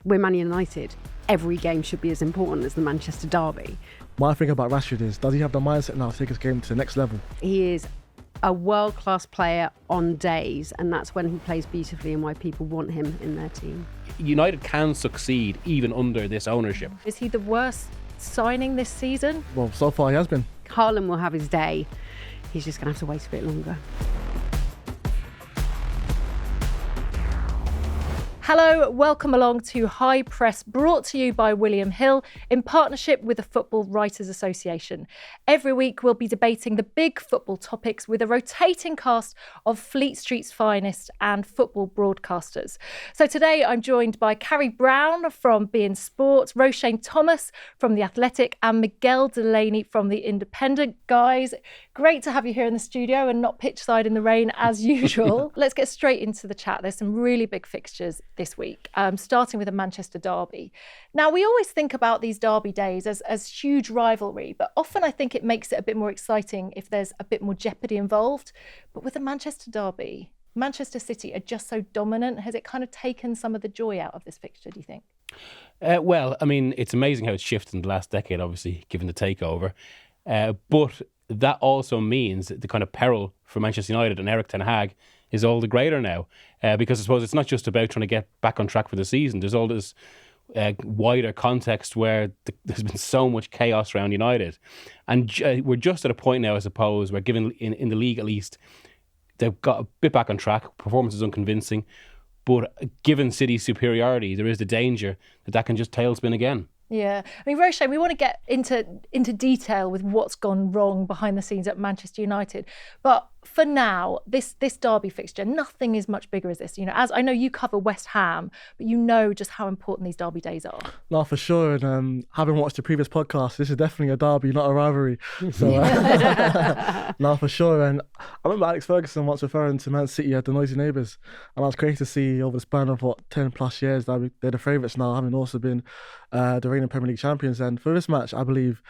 we're Man United. Every game should be as important as the Manchester derby. My thing about Rashford is, does he have the mindset now to take his game to the next level? He is a world-class player on days, and that's when he plays beautifully and why people want him in their team. United can succeed even under this ownership. Is he the worst signing this season? Well, so far he has been. Haaland will have his day. He's just going to have to wait a bit longer. Hello, welcome along to High Press, brought to you by William Hill in partnership with the Football Writers Association. Every week we'll be debating the big football topics with a rotating cast of Fleet Street's finest and football broadcasters. So today I'm joined by Carrie Brown from beIN Sport, Roshane Thomas from The Athletic and Miguel Delaney from The Independent. Guys, great to have you here in the studio and not pitch side in the rain as usual. Let's get straight into the chat. There's some really big fixtures this week, starting with the Manchester derby. Now, we always think about these derby days as huge rivalry, but often I think it makes it a bit more exciting if there's a bit more jeopardy involved. But with the Manchester derby, Manchester City are just so dominant. Has it kind of taken some of the joy out of this fixture, do you think? Well, I mean, it's amazing how it's shifted in the last decade, obviously, given the takeover. But that also means that the kind of peril for Manchester United and Erik ten Hag is all the greater now, because I suppose it's not just about trying to get back on track for the season. There's all this wider context where there's been so much chaos around United, and we're just at a point now, I suppose, where given in the league at least, they've got a bit back on track. Performance is unconvincing, but given City's superiority, there is the danger that can just tailspin again. Yeah, I mean, Roshane, we want to get into detail with what's gone wrong behind the scenes at Manchester United, but for now, this derby fixture, nothing is much bigger as this. You know, as I know you cover West Ham, but you know just how important these derby days are. No, for sure. And having watched the previous podcast, this is definitely a derby, not a rivalry. So, no, for sure. And I remember Alex Ferguson once referring to Man City as the noisy neighbours, and I was crazy to see over the span of 10 plus years that they're the favourites now, having also been the reigning Premier League champions. And for this match, I believe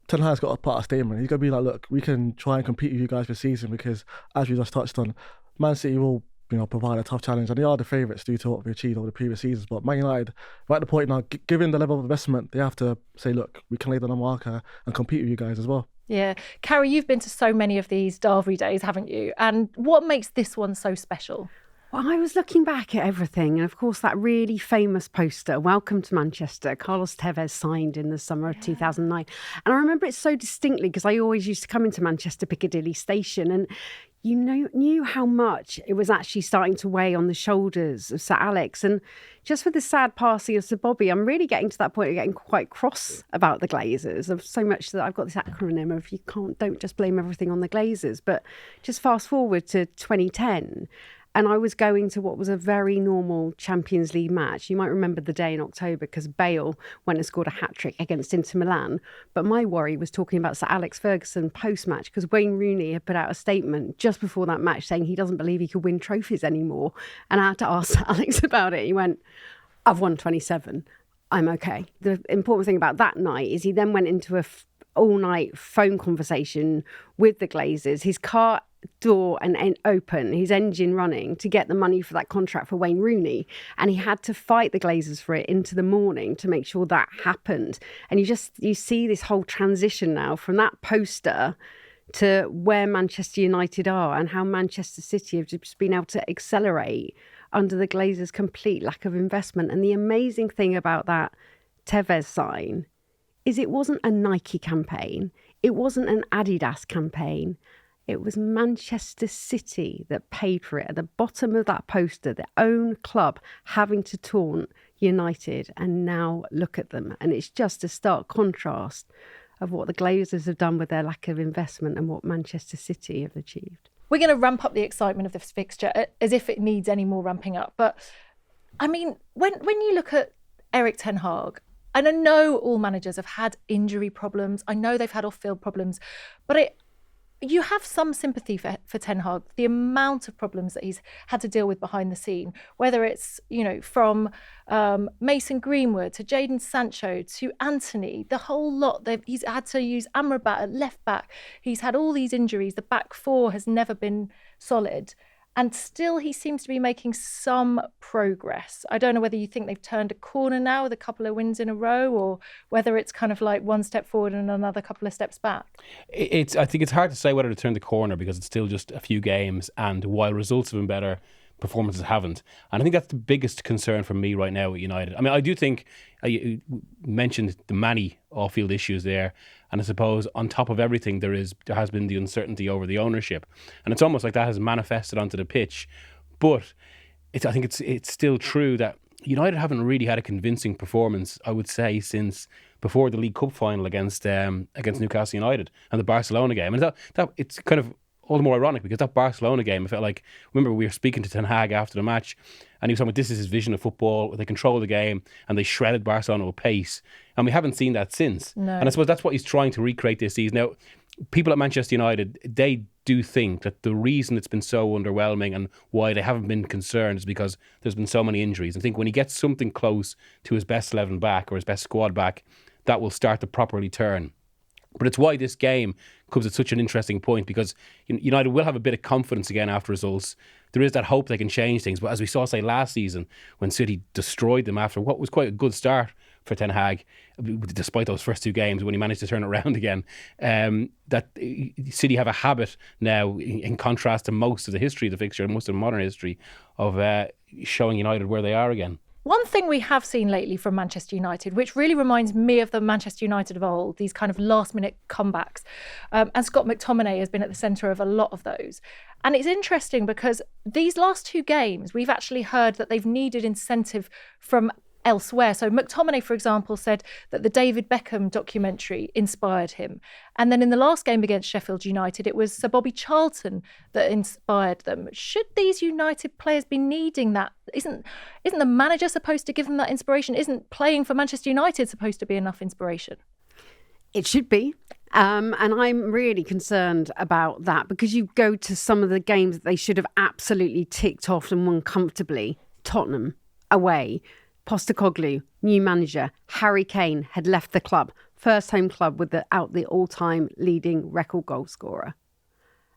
Ten Hag's got to put out a statement. He's going to be like, look, we can try and compete with you guys this season because, as we just touched on, Man City will, provide a tough challenge, and they are the favourites due to what we achieved over the previous seasons. But Man United, right at the point now, given the level of investment, they have to say, look, we can lay down a marker and compete with you guys as well. Yeah. Carrie, you've been to so many of these derby days, haven't you? And what makes this one so special? Well, I was looking back at everything, and of course that really famous poster, Welcome to Manchester, Carlos Tevez signed in the summer of 2009. And I remember it so distinctly because I always used to come into Manchester Piccadilly Station, and you knew how much it was actually starting to weigh on the shoulders of Sir Alex. And just with the sad passing of Sir Bobby, I'm really getting to that point of getting quite cross about the Glazers, of so much that I've got this acronym of don't just blame everything on the Glazers. But just fast forward to 2010. And I was going to what was a very normal Champions League match. You might remember the day in October because Bale went and scored a hat-trick against Inter Milan. But my worry was talking about Sir Alex Ferguson post-match because Wayne Rooney had put out a statement just before that match saying he doesn't believe he could win trophies anymore. And I had to ask Sir Alex about it. He went, I've won 27. I'm okay. The important thing about that night is he then went into a all-night phone conversation with the Glazers. His car door and open, his engine running to get the money for that contract for Wayne Rooney, and he had to fight the Glazers for it into the morning to make sure that happened. And you see this whole transition now from that poster to where Manchester United are and how Manchester City have just been able to accelerate under the Glazers' complete lack of investment. And the amazing thing about that Tevez sign is it wasn't a Nike campaign, it wasn't an Adidas campaign. It was Manchester City that paid for it. At the bottom of that poster, their own club having to taunt United, and now look at them. And it's just a stark contrast of what the Glazers have done with their lack of investment and what Manchester City have achieved. We're going to ramp up the excitement of this fixture as if it needs any more ramping up. But, I mean, when you look at Erik ten Hag, and I know all managers have had injury problems, I know they've had off-field problems, but you have some sympathy for Ten Hag, the amount of problems that he's had to deal with behind the scene, whether it's, from Mason Greenwood to Jadon Sancho to Anthony, the whole lot. He's had to use Amrabat at left back. He's had all these injuries. The back four has never been solid. And still, he seems to be making some progress. I don't know whether you think they've turned a corner now with a couple of wins in a row, or whether it's kind of like one step forward and another couple of steps back. I think it's hard to say whether to turn the corner because it's still just a few games, and while results have been better, performances haven't. And I think that's the biggest concern for me right now at United. I mean, I do think you mentioned the many off-field issues there, and I suppose on top of everything there has been the uncertainty over the ownership, and it's almost like that has manifested onto the pitch. But I think it's still true that United haven't really had a convincing performance, I would say, since before the League Cup final against Newcastle United and the Barcelona game. And that it's kind of all the more ironic because that Barcelona game, I felt like, remember we were speaking to Ten Hag after the match and he was talking about this is his vision of football. They control the game and they shredded Barcelona with pace. And we haven't seen that since. No. And I suppose that's what he's trying to recreate this season. Now, people at Manchester United, they do think that the reason it's been so underwhelming and why they haven't been concerned is because there's been so many injuries. I think when he gets something close to his best 11 back or his best squad back, that will start to properly turn. But it's why this game comes at such an interesting point because United will have a bit of confidence again after results. There is that hope they can change things. But as we saw, say, last season when City destroyed them after what was quite a good start for Ten Hag, despite those first two games when he managed to turn it around again, that City have a habit now, in contrast to most of the history of the fixture and most of modern history, of showing United where they are again. One thing we have seen lately from Manchester United, which really reminds me of the Manchester United of old, these kind of last-minute comebacks, and Scott McTominay has been at the centre of a lot of those. And it's interesting because these last two games, we've actually heard that they've needed incentive from elsewhere. So McTominay, for example, said that the David Beckham documentary inspired him. And then in the last game against Sheffield United, it was Sir Bobby Charlton that inspired them. Should these United players be needing that? Isn't the manager supposed to give them that inspiration? Isn't playing for Manchester United supposed to be enough inspiration? It should be. And I'm really concerned about that because you go to some of the games that they should have absolutely ticked off and won comfortably. Tottenham, away. Postecoglou, new manager. Harry Kane had left the club. First home club without the all-time leading record goal scorer.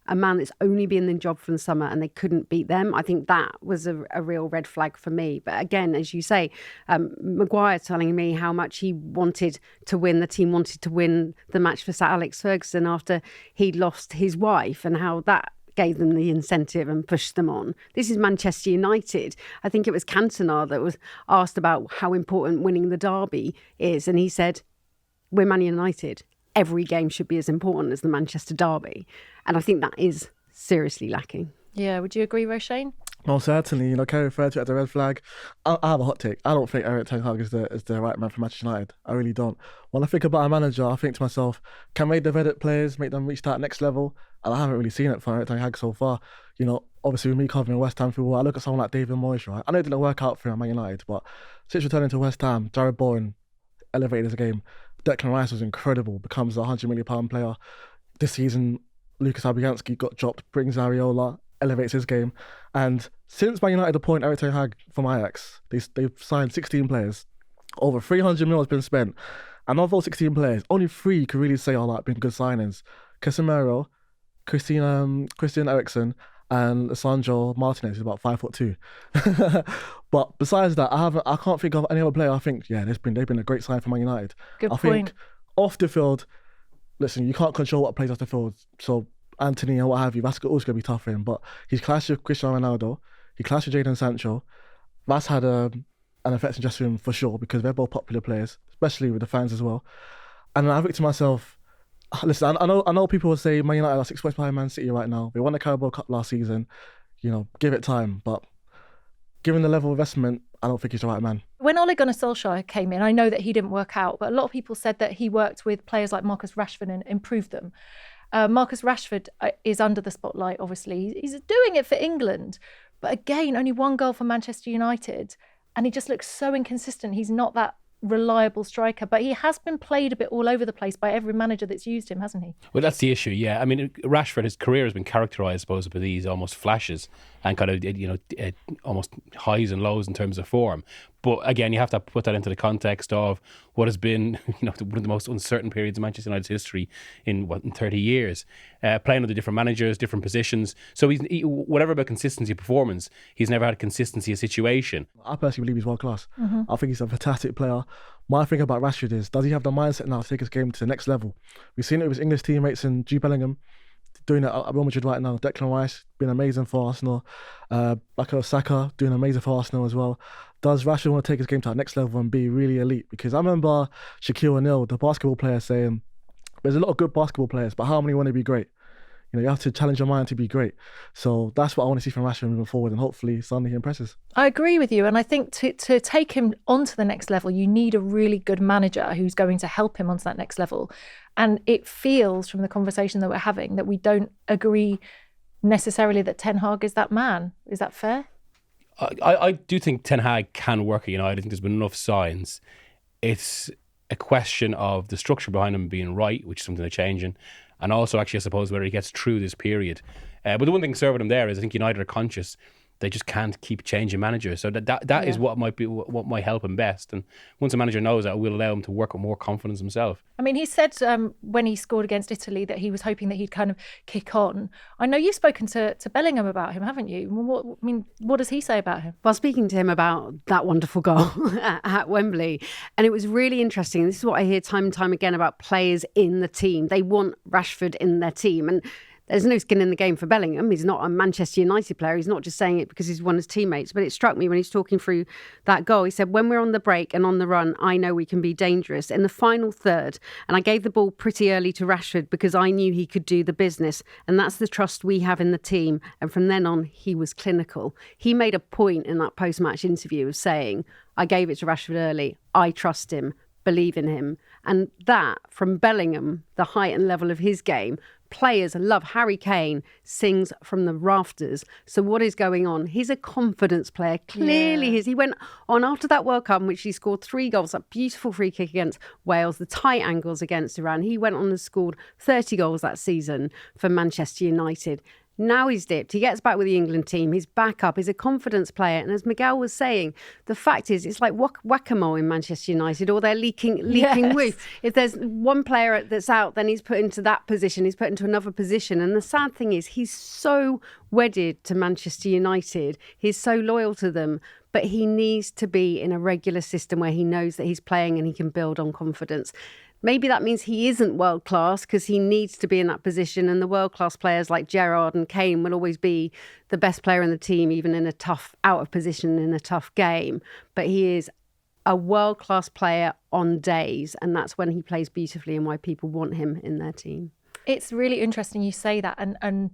A man that's only been in the job for the summer and they couldn't beat them. I think that was a real red flag for me. But again, as you say, Maguire telling me how much he wanted to win. The team wanted to win the match for Sir Alex Ferguson after he'd lost his wife and how that gave them the incentive and pushed them on. This is Manchester United. I think it was Cantona that was asked about how important winning the derby is. And he said, we're Man United. Every game should be as important as the Manchester derby. And I think that is seriously lacking. Yeah, would you agree, Roshane? No, certainly. Kerry referred to it as a red flag. I have a hot take. I don't think Erik ten Hag is the right man for Manchester United. I really don't. When I think about a manager, I think to myself, can we develop players, make them reach that next level? And I haven't really seen it from Erik ten Hag so far. Obviously with me covering West Ham football, I look at someone like David Moyes, right? I know it didn't work out for him at Man United, but since returning to West Ham, Jared Bowen elevated his game. Declan Rice was incredible, becomes a £100 million player. This season, Lucas Fabianski got dropped, brings Areola, elevates his game. And since Man United appointed Erik ten Hag from Ajax, they've signed 16 players. Over 300 million has been spent. And of those 16 players, only 3 could really say, been good signings. Casemiro, Christian Eriksen, and Sandro Martinez is about 5'2". But besides that, I can't think of any other player. I think they've been a great sign for Man United. Good point. Think off the field, listen, you can't control what plays off the field. So Anthony and what have you, that's always going to be tough for him. But he's clashed with Cristiano Ronaldo. He clashed with Jadon Sancho. That's had an effect on dressing room for sure because they're both popular players, especially with the fans as well. And I think to myself, listen, I know people will say Man United are 6 points behind Man City right now. They won the Carabao Cup last season. Give it time. But given the level of investment, I don't think he's the right man. When Ole Gunnar Solskjaer came in, I know that he didn't work out, but a lot of people said that he worked with players like Marcus Rashford and improved them. Marcus Rashford is under the spotlight, obviously. He's doing it for England. But again, only 1 goal for Manchester United. And he just looks so inconsistent. He's not that reliable striker, but he has been played a bit all over the place by every manager that's used him, hasn't he? Well, that's the issue, yeah. I mean, Rashford, his career has been characterised, I suppose, by these almost flashes and kind of almost highs and lows in terms of form. But again, you have to put that into the context of what has been one of the most uncertain periods in Manchester United's history in 30 years, playing under different managers, different positions. So whatever about consistency of performance, he's never had consistency of situation. I personally believe he's world class. I think he's a fantastic player. My thing about Rashford is, does he have the mindset now to take his game to the next level? We've seen it with his English teammates and Jude Bellingham doing it at Real Madrid right now. Declan Rice been amazing for Arsenal. Bukayo Saka doing amazing for Arsenal as well. Does Rashford want to take his game to that next level and be really elite? Because I remember Shaquille O'Neal, the basketball player, saying, there's a lot of good basketball players, but how many want to be great? You have to challenge your mind to be great. So that's what I want to see from Rashford moving forward, and hopefully suddenly he impresses. I agree with you. And I think to take him onto the next level, you need a really good manager who's going to help him onto that next level. And it feels from the conversation that we're having that we don't agree necessarily that Ten Hag is that man. Is that fair? I do think Ten Hag can work at United. I think there's been enough signs. It's a question of the structure behind him being right, which is something they're changing. And also, actually, I suppose, whether he gets through this period. But the one thing conservative there is I think United are conscious they just can't keep changing managers. So that is what might help him best. And once a manager knows that, it will allow him to work with more confidence himself. I mean, he said when he scored against Italy that he was hoping that he'd kind of kick on. I know you've spoken to Bellingham about him, haven't you? What does he say about him? Well, speaking to him about that wonderful goal at Wembley, and it was really interesting. This is what I hear time and time again about players in the team. They want Rashford in their team. And there's no skin in the game for Bellingham. He's not a Manchester United player. He's not just saying it because he's one of his teammates. But it struck me when he's talking through that goal. He said, when we're on the break and on the run, I know we can be dangerous. In the final third, and I gave the ball pretty early to Rashford because I knew he could do the business. And that's the trust we have in the team. And from then on, he was clinical. He made a point in that post-match interview of saying, I gave it to Rashford early. I trust him, believe in him. And that, from Bellingham, the height and level of his game, players love. Harry Kane sings from the rafters. So what is going on? He's a confidence player. Clearly he went on after that World Cup in which he scored 3 goals, that beautiful free kick against Wales, the tight angles against Iran. He went on and scored 30 goals that season for Manchester United. Now he's dipped. He gets back with the England team. He's back up. He's a confidence player. And as Miguel was saying, the fact is, it's like whack-a-mole in Manchester United, or they're leaking roof. If there's one player that's out, then he's put into that position. He's put into another position. And the sad thing is, he's so wedded to Manchester United. He's so loyal to them. But he needs to be in a regular system where he knows that he's playing and he can build on confidence. Maybe that means he isn't world class because he needs to be in that position, and the world class players like Gerrard and Kane will always be the best player in the team, even in a tough, out of position in a tough game. But he is a world class player on days, and that's when he plays beautifully and why people want him in their team. It's really interesting you say that, and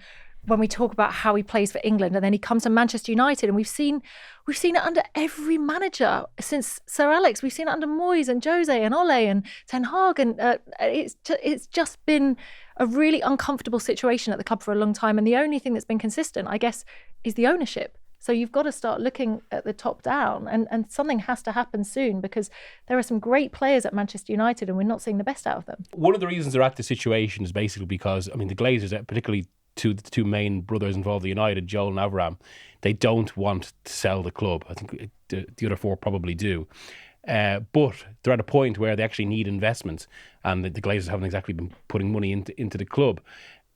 when we talk about how he plays for England, and then he comes to Manchester United, and we've seen it under every manager since Sir Alex. We've seen it under Moyes and Jose and Ole and Ten Hag, and it's just been a really uncomfortable situation at the club for a long time. And the only thing that's been consistent, I guess, is the ownership. So you've got to start looking at the top down, and something has to happen soon, because there are some great players at Manchester United and we're not seeing the best out of them. One of the reasons they're at this situation is basically because, the Glazers, particularly the two main brothers involved at United, Joel and Avram, they don't want to sell the club. I think the other 4 probably do. But they're at a point where they actually need investment, and the Glazers haven't exactly been putting money into the club.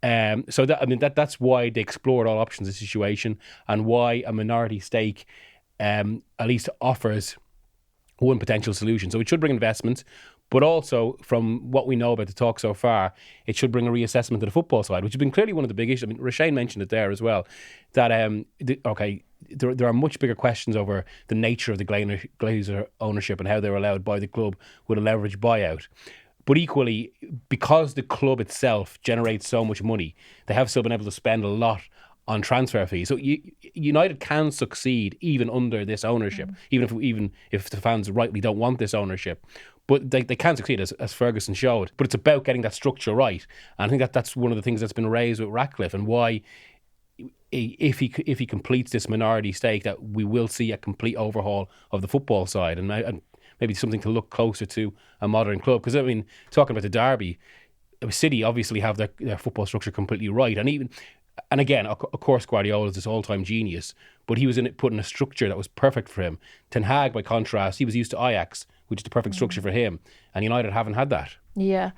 So that's why they explored all options of the situation, and why a minority stake at least offers one potential solution. So it should bring investment, but also, from what we know about the talk so far, it should bring a reassessment to the football side, which has been clearly one of the big issues. Roshane mentioned it there as well, that there are much bigger questions over the nature of the Glazer ownership and how they're allowed by the club with a leverage buyout. But equally, because the club itself generates so much money, they have still been able to spend a lot on transfer fees. So United can succeed even under this ownership, even if the fans rightly don't want this ownership. But they can succeed, as Ferguson showed. But it's about getting that structure right. And I think that's one of the things that's been raised with Ratcliffe, and why, if he completes this minority stake, that we will see a complete overhaul of the football side, and maybe something to look closer to a modern club. Because, talking about the derby, City obviously have their football structure completely right. And even And again, of course, Guardiola is this all-time genius, but he was put in a structure that was perfect for him. Ten Hag, by contrast, he was used to Ajax, which is the perfect structure for him. And United haven't had that. Yeah.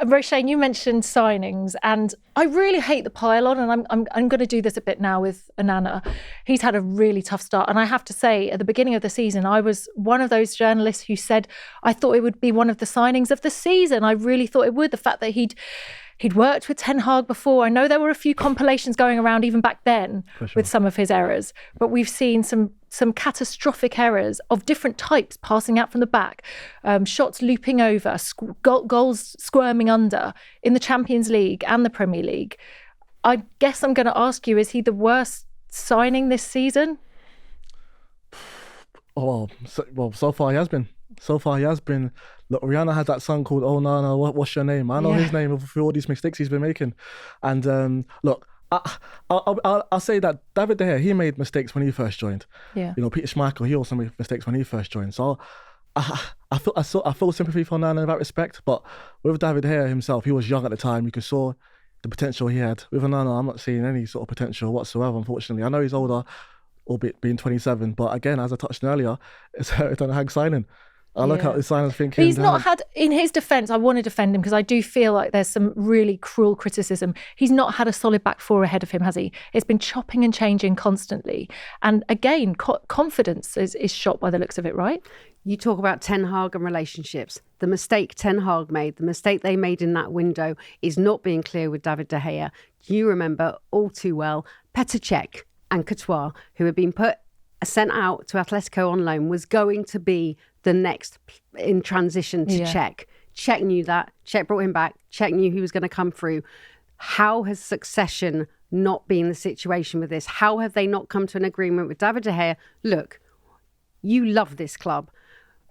Roisin, you mentioned signings, and I really hate the pile-on, and I'm going to do this a bit now with Onana. He's had a really tough start, and I have to say, at the beginning of the season, I was one of those journalists who said I thought it would be one of the signings of the season. I really thought it would. The fact that he'd worked with Ten Hag before. I know there were a few compilations going around even back then with some of his errors, but we've seen some catastrophic errors of different types, passing out from the back, shots looping over, goals squirming under in the Champions League and the Premier League. I guess I'm going to ask you, is he the worst signing this season? Oh, so far he has been. Look, Rihanna had that song called "Oh No, What's Your Name?" I know his name for all these mistakes he's been making. And look, I'll say that David De Gea, he made mistakes when he first joined. Yeah. You know, Peter Schmeichel, he also made mistakes when he first joined. So I feel sympathy for Onana in that respect. But with David De Gea himself, he was young at the time. You could saw the potential he had. With Onana, I'm not seeing any sort of potential whatsoever, unfortunately. I know he's older, albeit being 27. But again, as I touched on earlier, it's a Ten Hag signing. I look at his signings thinking... But he's not had, in his defence, I want to defend him because I do feel like there's some really cruel criticism. He's not had a solid back four ahead of him, has he? It's been chopping and changing constantly. And again, confidence is shot by the looks of it, right? You talk about Ten Hag and relationships. The mistake Ten Hag made, the mistake they made in that window is not being clear with David De Gea. You remember all too well, Petr Cech and Courtois, who had been sent out to Atletico on loan, was going to be the next in transition to Cech. Cech knew that. Cech brought him back. Cech knew he was going to come through. How has succession not been the situation with this? How have they not come to an agreement with David De Gea? Look, you love this club.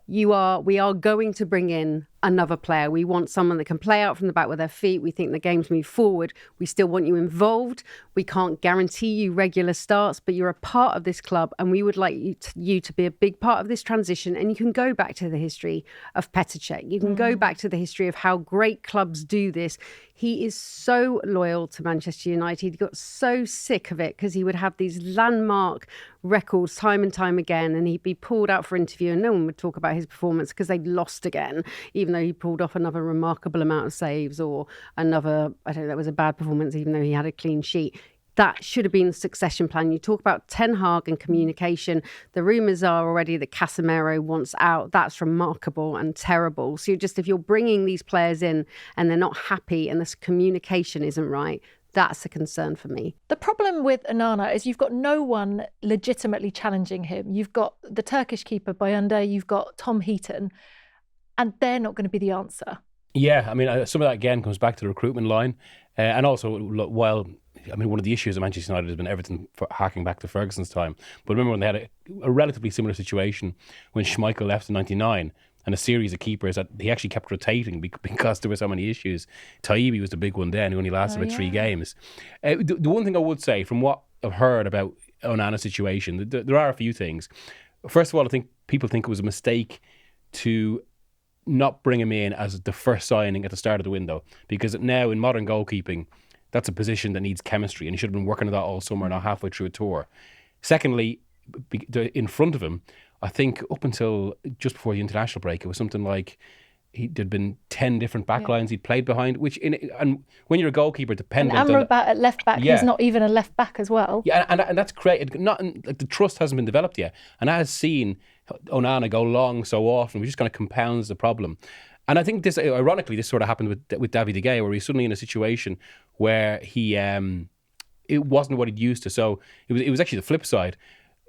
We are going to bring in another player. We want someone that can play out from the back with their feet. We think the game's move forward. We still want you involved. We can't guarantee you regular starts, but you're a part of this club, and we would like you to be a big part of this transition. And you can go back to the history of Petr Cech. You can go back to the history of how great clubs do this. He is so loyal to Manchester United. He got so sick of it because he would have these landmark records time and time again, and he'd be pulled out for interview and no one would talk about his performance because they'd lost again, even though he pulled off another remarkable amount of saves or another, I don't know, that was a bad performance, even though he had a clean sheet. That should have been the succession plan. You talk about Ten Hag and communication. The rumours are already that Casemiro wants out. That's remarkable and terrible. So if you're bringing these players in and they're not happy and this communication isn't right, that's a concern for me. The problem with Onana is you've got no one legitimately challenging him. You've got the Turkish keeper, Bayanda, you've got Tom Heaton, and they're not going to be the answer. Yeah, I mean, some of that again comes back to the recruitment line. And also, while... I mean, one of the issues at Manchester United has been everything harking back to Ferguson's time. But remember when they had a relatively similar situation when Schmeichel left in '99 and a series of keepers that he actually kept rotating because there were so many issues. Taibbi was the big one then, who only lasted about 3 games. The one thing I would say from what I've heard about Onana's situation, there are a few things. First of all, I think people think it was a mistake to not bring him in as the first signing at the start of the window, because now in modern goalkeeping, that's a position that needs chemistry, and he should have been working on that all summer, not halfway through a tour. Secondly, in front of him, I think up until just before the international break, it was something like there'd been 10 different backlines he'd played behind, and when you're a goalkeeper, dependent on... And Amrabat at left back, he's not even a left back as well. Yeah, and that's great. The trust hasn't been developed yet. And as seen Onana go long so often, which just kind of compounds the problem. And I think this, ironically, this sort of happened with David De Gea, where he's suddenly in a situation where it wasn't what he'd used to. So it was actually the flip side.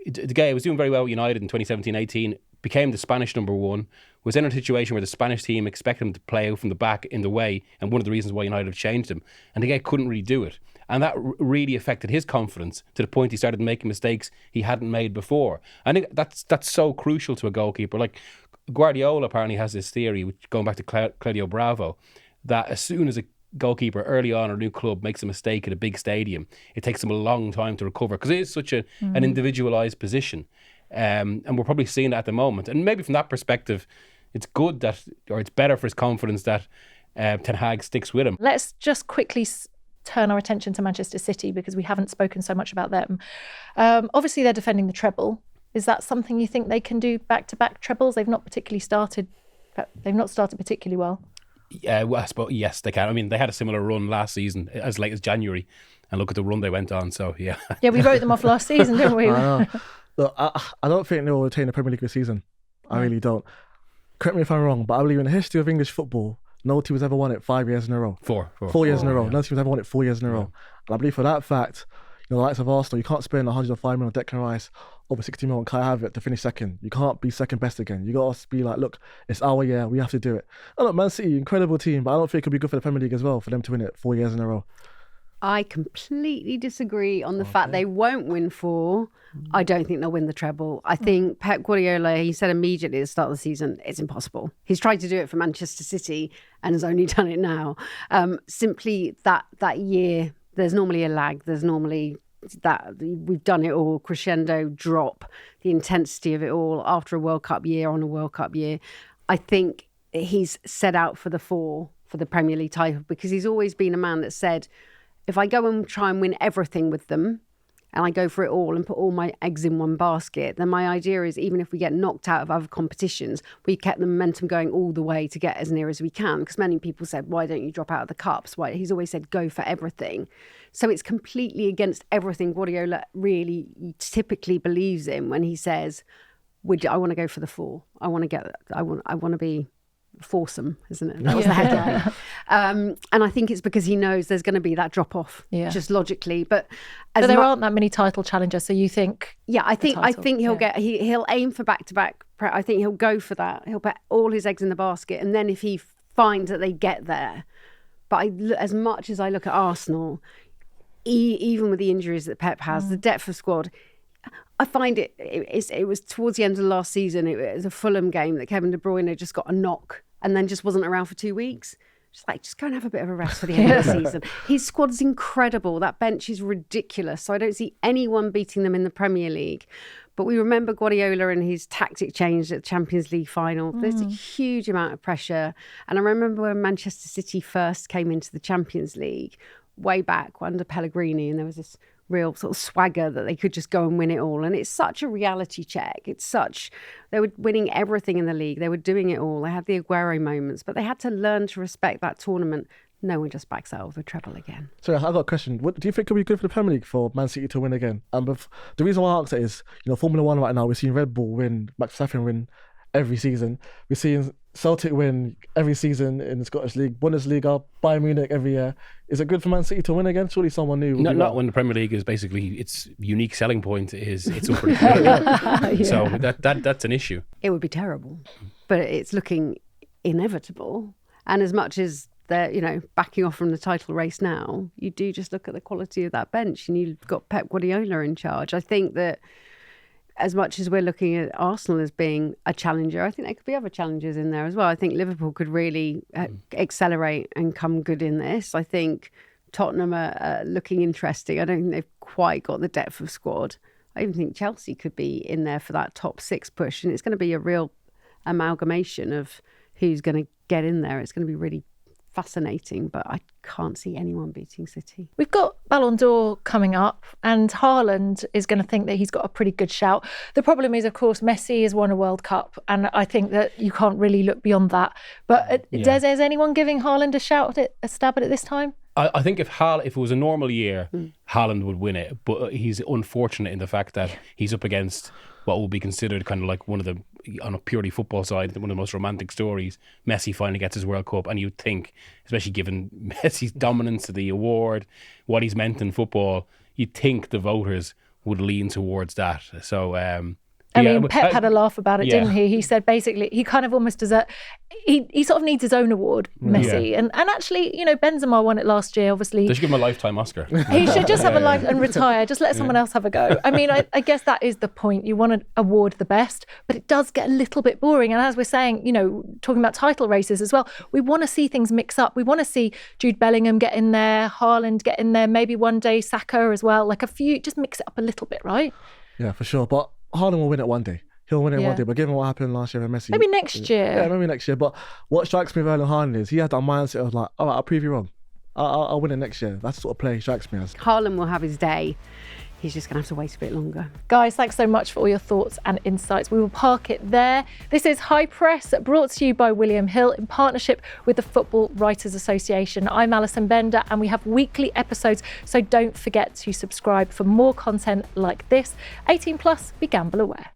De Gea was doing very well with United in 2017-18, became the Spanish number one, was in a situation where the Spanish team expected him to play out from the back in the way, and one of the reasons why United have changed him. And De Gea couldn't really do it. And that really affected his confidence to the point he started making mistakes he hadn't made before. I think that's so crucial to a goalkeeper. Like Guardiola apparently has this theory, which going back to Claudio Bravo, that as soon as a goalkeeper early on at a new club makes a mistake at a big stadium, it takes them a long time to recover because it is such an individualised position. And we're probably seeing that at the moment. And maybe from that perspective, it's good that, or it's better for his confidence that Ten Hag sticks with him. Let's just quickly turn our attention to Manchester City because we haven't spoken so much about them. Obviously, they're defending the treble. Is that something you think they can do back-to-back trebles? They've not started particularly well. Yeah, well, I suppose, yes, they can. I mean, they had a similar run last season, as late as January, and look at the run they went on. So, yeah. Yeah, we wrote them off last season, didn't we? I know. Look, I don't think they'll retain the Premier League this season. I really don't. Correct me if I'm wrong, but I believe in the history of English football, no team has ever won it 5 years in a row. Four years in a row. Yeah. No team has ever won it 4 years in a row. And I believe for that fact, the likes of Arsenal, you can't spend 105 million on Declan Rice, over 60 million on Kai Havertz to finish second. You can't be second best again. You got to be like, look, it's our year, we have to do it. And look, Man City, incredible team, but I don't think it could be good for the Premier League as well for them to win it 4 years in a row. I completely disagree on the fact they won't win 4. I don't think they'll win the treble. I think Pep Guardiola, he said immediately at the start of the season, it's impossible. He's tried to do it for Manchester City and has only done it now. Simply that year, there's normally a lag. There's normally that we've done it all, crescendo, drop, the intensity of it all after a World Cup year on a World Cup year. I think he's set out for the 4 for the Premier League title because he's always been a man that said, if I go and try and win everything with them and I go for it all and put all my eggs in one basket, then my idea is even if we get knocked out of other competitions, we kept the momentum going all the way to get as near as we can. Because many people said, why don't you drop out of the cups? Why? He's always said, go for everything. So it's completely against everything Guardiola really typically believes in when he says, I want to go for the 4. I want to be foursome, isn't it? That was the headline. And I think it's because he knows there's going to be that drop off, just logically. But there aren't that many title challengers, so you think? Yeah, I think he'll aim for back-to-back. I think he'll go for that. He'll put all his eggs in the basket, and then if he finds that they get there. But as much as I look at Arsenal, even with the injuries that Pep has, the depth of squad, I find it was towards the end of the last season, it was a Fulham game that Kevin De Bruyne just got a knock and then just wasn't around for 2 weeks. Just go and have a bit of a rest for the end of the season. His squad's incredible. That bench is ridiculous. So I don't see anyone beating them in the Premier League. But we remember Guardiola and his tactic change at the Champions League final. There's a huge amount of pressure. And I remember when Manchester City first came into the Champions League way back under Pellegrini, and there was this real sort of swagger that they could just go and win it all. And it's such a reality check. They were winning everything in the league. They were doing it all. They had the Aguero moments, but they had to learn to respect that tournament. No one just backs out of the treble again. So I've got a question. What do you think could be good for the Premier League for Man City to win again? And the reason why I ask it is, Formula One right now, we're seeing Red Bull win, Max Verstappen win every season. We're seeing Celtic win every season in the Scottish League, Bundesliga, Bayern Munich every year. Is it good for Man City to win again? Surely someone new. Not when the Premier League is basically its unique selling point is it's unpredictable. So that's an issue. It would be terrible, but it's looking inevitable. And as much as they're backing off from the title race now, you do just look at the quality of that bench, and you've got Pep Guardiola in charge. I think that as much as we're looking at Arsenal as being a challenger, I think there could be other challengers in there as well. I think Liverpool could really accelerate and come good in this. I think Tottenham are looking interesting. I don't think they've quite got the depth of squad. I even think Chelsea could be in there for that top 6 push, and it's going to be a real amalgamation of who's going to get in there. It's going to be really fascinating, but I can't see anyone beating City. We've got Ballon d'Or coming up, and Haaland is going to think that he's got a pretty good shout. The problem is, of course, Messi has won a World Cup, and I think that you can't really look beyond that. But is anyone giving Haaland a stab at it this time? I think if it was a normal year, Haaland would win it, but he's unfortunate in the fact that he's up against what will be considered kind of like one of the, on a purely football side, one of the most romantic stories. Messi finally gets his World Cup, and you'd think, especially given Messi's dominance of the award, what he's meant in football, you'd think the voters would lean towards that. So Pep had a laugh about it, didn't he? He said basically he kind of almost he sort of needs his own award, Messi. And actually, Benzema won it last year, obviously. They should give him a lifetime Oscar. He should just have a life and retire. Just let someone else have a go. I mean, I guess that is the point. You want to award the best, but it does get a little bit boring. And as we're saying, talking about title races as well, we want to see things mix up. We want to see Jude Bellingham get in there, Haaland get in there, maybe one day Saka as well. Like a few, just mix it up a little bit, right? Yeah, for sure. But Haaland will win it one day. He'll win it one day. But given what happened last year with Messi, maybe next year. Yeah, maybe next year. But what strikes me with Erling Haaland is he had that mindset of like, all right, I'll prove you wrong. I'll win it next year. That's the sort of player he strikes me as. Haaland will have his day. He's just going to have to wait a bit longer. Guys, thanks so much for all your thoughts and insights. We will park it there. This is High Press, brought to you by William Hill in partnership with the Football Writers Association. I'm Alison Bender, and we have weekly episodes, so don't forget to subscribe for more content like this. 18+, be gamble aware.